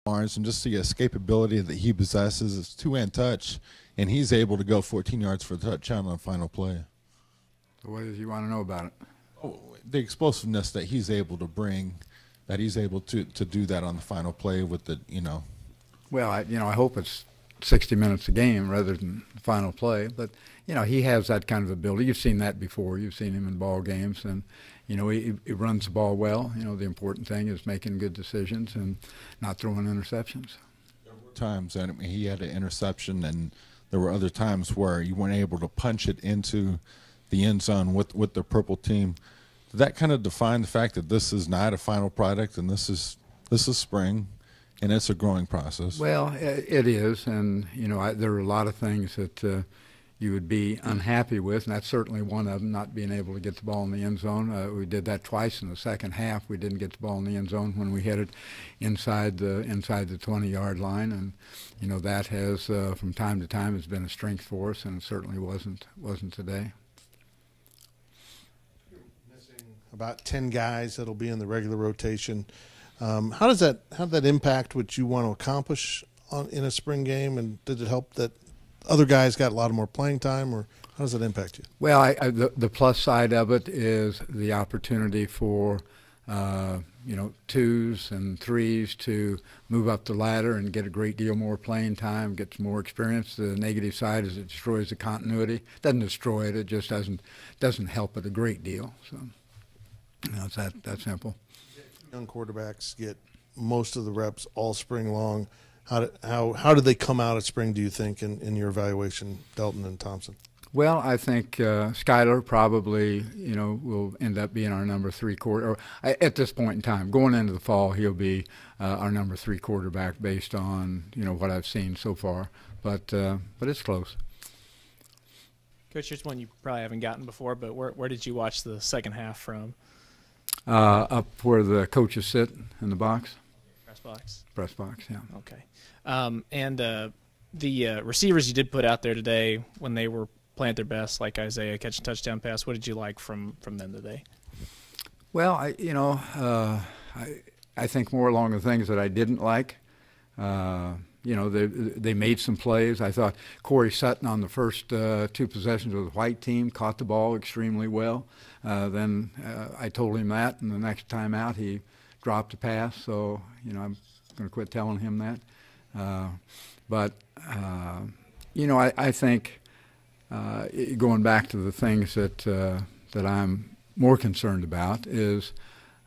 yards, and just the escapability that he possesses. It's two-hand touch, and he's able to go 14 yards for a touchdown on the final play. So what does you want to know about it? Oh, the explosiveness that he's able to bring, that he's able to do that on the final play with the, Well, I hope it's 60 minutes a game rather than the final play. But, he has that kind of ability. You've seen that before. You've seen him in ball games. And, he runs the ball well. The important thing is making good decisions and not throwing interceptions. There were times that he had an interception, and there were other times where you weren't able to punch it into the end zone with the purple team. Did that kind of define the fact that this is not a final product and this is spring, and it's a growing process? Well, it is, and there are a lot of things that you would be unhappy with, and that's certainly one of them, not being able to get the ball in the end zone. We did that twice in the second half. We didn't get the ball in the end zone when we hit it inside the 20-yard line, and that has from time to time has been a strength for us, and it certainly wasn't today. About 10 guys that'll be in the regular rotation. How does that impact what you want to accomplish in a spring game? And did it help that other guys got a lot more playing time, or how does that impact you? Well, the plus side of it is the opportunity for twos and threes to move up the ladder and get a great deal more playing time, get some more experience. The negative side is it destroys the continuity. It doesn't destroy it; it just doesn't help it a great deal. So. It's that simple. Young quarterbacks get most of the reps all spring long. How did they come out at spring, do you think, in your evaluation, Delton and Thompson? Well, I think Skyler probably, will end up being our number 3 quarter. Or at this point in time, going into the fall, he'll be our number 3 quarterback based on what I've seen so far. But it's close. Coach, here's one you probably haven't gotten before, but where did you watch the second half from? Up where the coaches sit in the box. Press box. Press box, yeah. Okay. And the receivers you did put out there today, when they were playing at their best, like Isaiah catching touchdown pass, what did you like from them today? Well, I think more along the things that I didn't like. They made some plays. I thought Corey Sutton on the first 2 possessions of the white team caught the ball extremely well. Then I told him that, and the next time out he dropped a pass. So I'm going to quit telling him that. I think going back to the things that I'm more concerned about is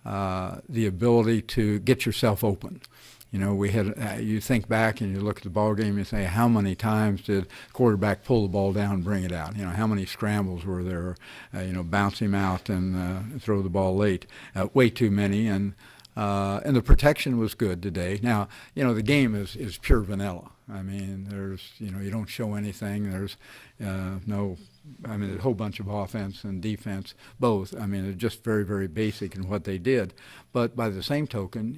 the ability to get yourself open. You think back and you look at the ball game and say, how many times did quarterback pull the ball down and bring it out? How many scrambles were there? Bounce him out and throw the ball late. Way too many, and the protection was good today. Now, the game is pure vanilla. I mean, there's, you don't show anything. There's a whole bunch of offense and defense, both. I mean, they're just very, very basic in what they did. But by the same token,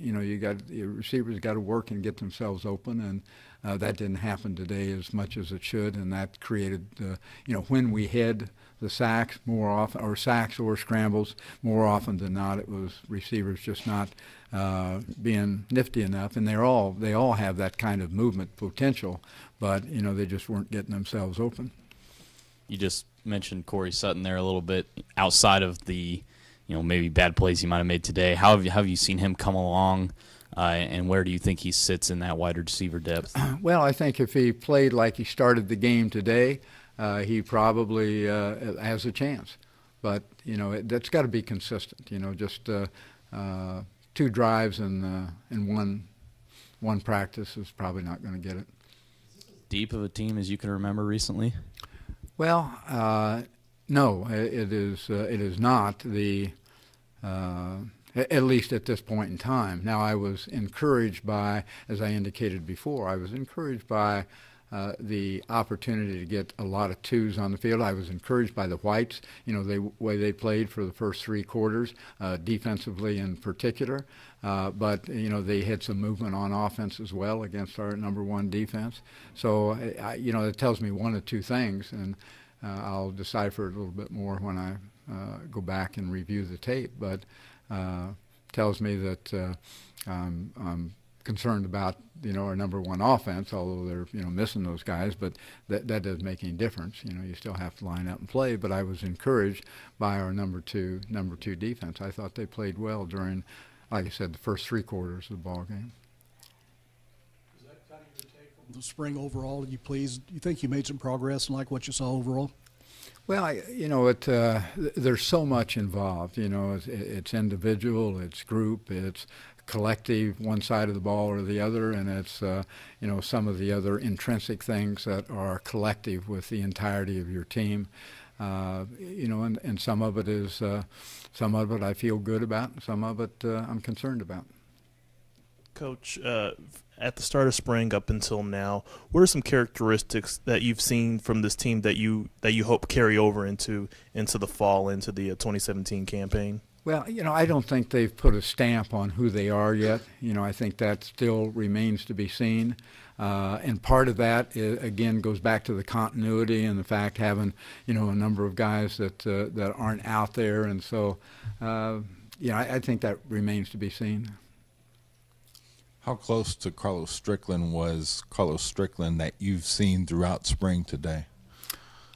your receivers got to work and get themselves open, and that didn't happen today as much as it should, and that created, when we had the sacks more often, or sacks or scrambles, more often than not, it was receivers just not being nifty enough, and they all have that kind of movement potential, but they just weren't getting themselves open. You just mentioned Corey Sutton there a little bit. Outside of the, maybe bad plays he might have made today, how have you seen him come along, and where do you think he sits in that wide receiver depth? Well, I think if he played like he started the game today, he probably has a chance. But that's got to be consistent. Just 2 drives and one practice is probably not going to get it. Deep of a team as you can remember recently? Well, no, it is not the at least at this point in time. Now, I was encouraged by, as I indicated before, I was encouraged by the opportunity to get a lot of 2s on the field. I was encouraged by the whites, the way they played for the first 3 quarters, defensively in particular. But they had some movement on offense as well against our number 1 defense. So it tells me one of 2 things, and I'll decipher it a little bit more when I go back and review the tape. But tells me that I'm concerned about our number one offense, although they're missing those guys, but that doesn't make any difference. You still have to line up and play. But I was encouraged by our number two defense. I thought they played well during, like I said, the first 3 quarters of the ball game. Is that kind of your take on the spring overall? Are you pleased? You think you made some progress and like what you saw overall? Well, there's so much involved. It's individual, it's group, it's collective, one side of the ball or the other, and it's some of the other intrinsic things that are collective with the entirety of your team. And some of it is, some of it I feel good about, and some of it I'm concerned about. Coach, at the start of spring up until now, what are some characteristics that you've seen from this team that you hope carry over into the fall, into the 2017 campaign? Well, I don't think they've put a stamp on who they are yet. I think that still remains to be seen. And part of that, again, goes back to the continuity and the fact having, a number of guys that aren't out there. And so, I think that remains to be seen. How close to Carlos Strickland was Carlos Strickland that you've seen throughout spring today?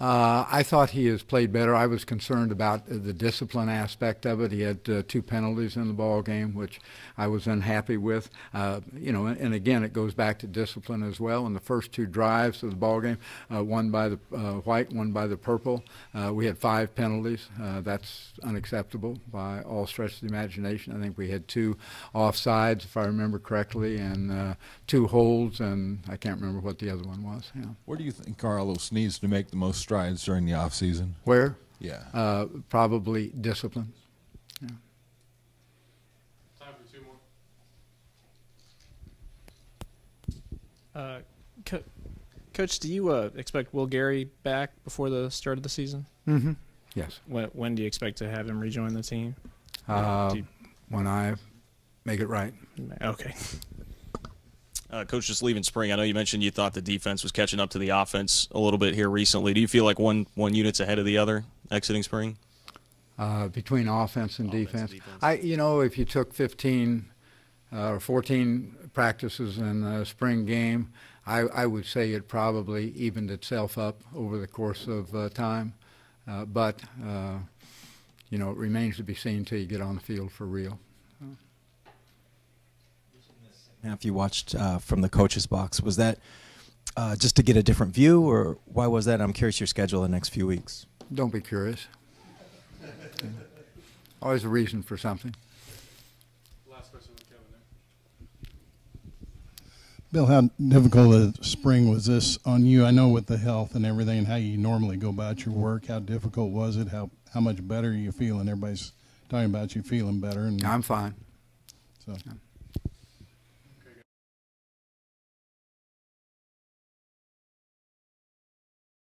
I thought he has played better. I was concerned about the discipline aspect of it. He had 2 penalties in the ball game, which I was unhappy with. And again, it goes back to discipline as well. In the first 2 drives of the ball game, one by the white, one by the purple, we had 5 penalties. That's unacceptable by all stretches of the imagination. I think we had 2 offsides, if I remember correctly, and 2 holds, and I can't remember what the other one was. Yeah. Where do you think Carlos needs to make the most strides during the off season? Where? Yeah. Probably discipline. Yeah. Time for 2 more. Coach, do you expect Will Gary back before the start of the season? Mm-hmm. Yes. When do you expect to have him rejoin the team? When I make it right. Okay. Coach, just leaving spring, I know you mentioned you thought the defense was catching up to the offense a little bit here recently. Do you feel like one unit's ahead of the other exiting spring? Between offense and defense. If you took 15 or 14 practices in the spring game, I would say it probably evened itself up over the course of time. But it remains to be seen until you get on the field for real. If you watched from the coach's box, was that just to get a different view, or why was that? I'm curious your schedule the next few weeks. Don't be curious. Always a reason for something. Last question with Kevin there. Bill, how difficult a spring was this on you? I know with the health and everything and how you normally go about your work, how difficult was it? How much better are you feeling? Everybody's talking about you feeling better. And I'm fine. So. Yeah.